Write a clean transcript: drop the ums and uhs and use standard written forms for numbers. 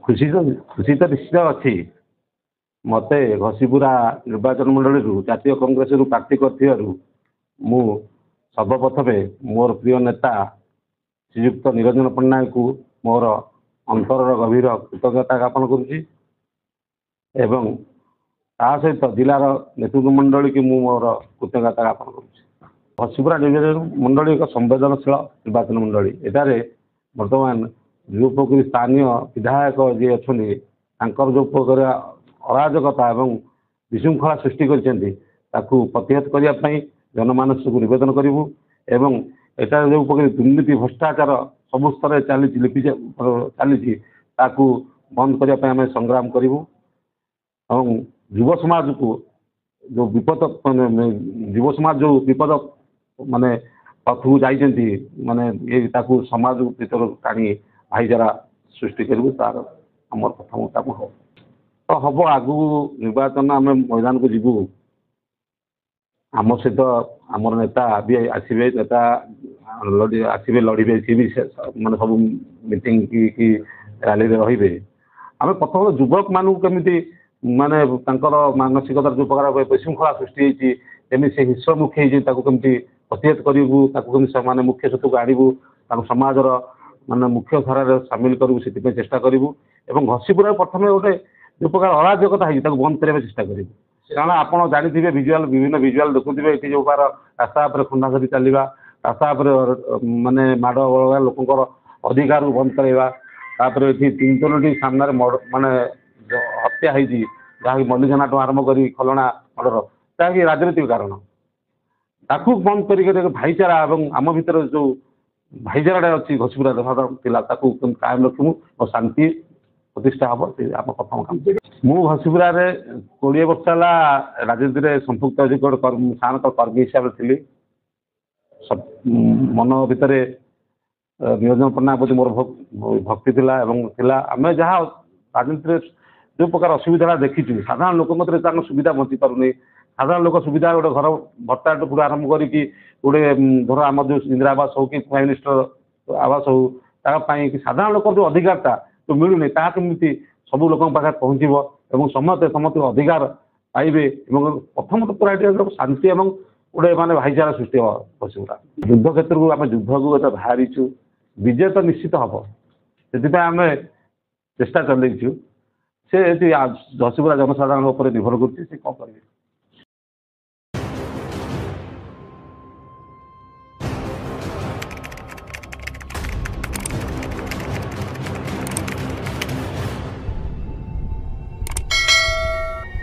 खुशी खुशी तो निश्चित अच्छी मत घसीपुरा निर्वाचन मंडल जातीय कांग्रेस प्रार्थी कर सर्वप्रथमे मोर प्रिय नेता श्रीयुक्त निरंजन पट्टनायक को मोर अंतर गभीर कृतज्ञता ज्ञापन करुच्ची एवं ता सहित जिलार नेतृत्व मंडली की मोर कृतज्ञता ज्ञापन करुच्ची। घसीपुरा निर्वाचन मंडली एक संवेदनशील निर्वाचन मंडली एटारे बर्तमान जो स्थानीय विधायक जी अच्छा जो प्रकार अराजकता एवं विशृंखला सृष्टि कर प्रतिहत करने जनमानस को नवेदन करूँ एवं एटार जो प्रकार दुर्नीति भ्रष्टाचार सब स्तर चली बंद करने संग्राम करूँ और युव समाज को जो विपद युव समाज जो विपद माने पथक जाइए माने ये समाज भीतर टाणी भाईचारा सृष्टि करूँ तार आम प्रथम काम हम तो हम आगू निर्वाचन आम मैदान को जीवु आम सहित आमर नेता भी आसवे नेता आसवे लड़े सी भी माने सब मीटिंग की रैली रे आम प्रथम युवक मानू केमी माने मानसिकता जो प्रकार विशृंखला सृष्टि होती से हिंसमुखी होती प्रतिहत करूँ मुख्य स्रोत को आणवु समाजर माने मुख्य धारा सामिल करूँ से चेष्टा करूँ एवं घसीपुरा प्रथम गोटे जो प्रकार अराजकता है बंद करने चेष्टा करूँ कारण आप जानते विजुआल विभिन्न विजुआल देखुए ये जो प्रकार रास्ता खुंदा धरी चलवा रास्ता माने माड़ लोकर अधिकार बंद करवा ये 3-4 सामने माने हत्या होती जहाँकि मल्लिघना टू आरंभ कर खलना मर्डर जहाँकि राजनीतिक कारण ताकू बंद कर भाईचारा और आम भर जो भाईचारा अच्छी घसीपुरा कायम रखू और शांति प्रतिष्ठा हम आम प्रथम काम मु घसीपुरा 20 वर्ष है राजनीति संपुक्त अधिक साधारणतः कर्मी हिसाब से मन भितर निरंजन पट्टनायक प्रति मोर भक्ति थिला आम जहाँ राजनीति जो प्रकार असुविधा देखीचु साधारण लोक मत सुविधा बंची पारुनी साधारण लोक सुविधा गोटे घर भत्ता पूरा आरंभ करके गोटे धर आम जो इंदिरा आवास हो कि प्राइम मिनिस्टर आवास हो कि साधारण लोक जो अधिकारता जो मिलूनी ताकि सब लोक पाखे पहुँचो और समस्त अधिकार पाइबे प्रथम तो पूरा शांति और गोटे माने भाईचारा सृष्टि घसीपुरा युद्ध क्षेत्र को आम युद्ध को बाहरी विजय तो निश्चित हम से आम चेष्टा चलू से घसीपुरा जनसाधारण निर्भर कर करेंगे।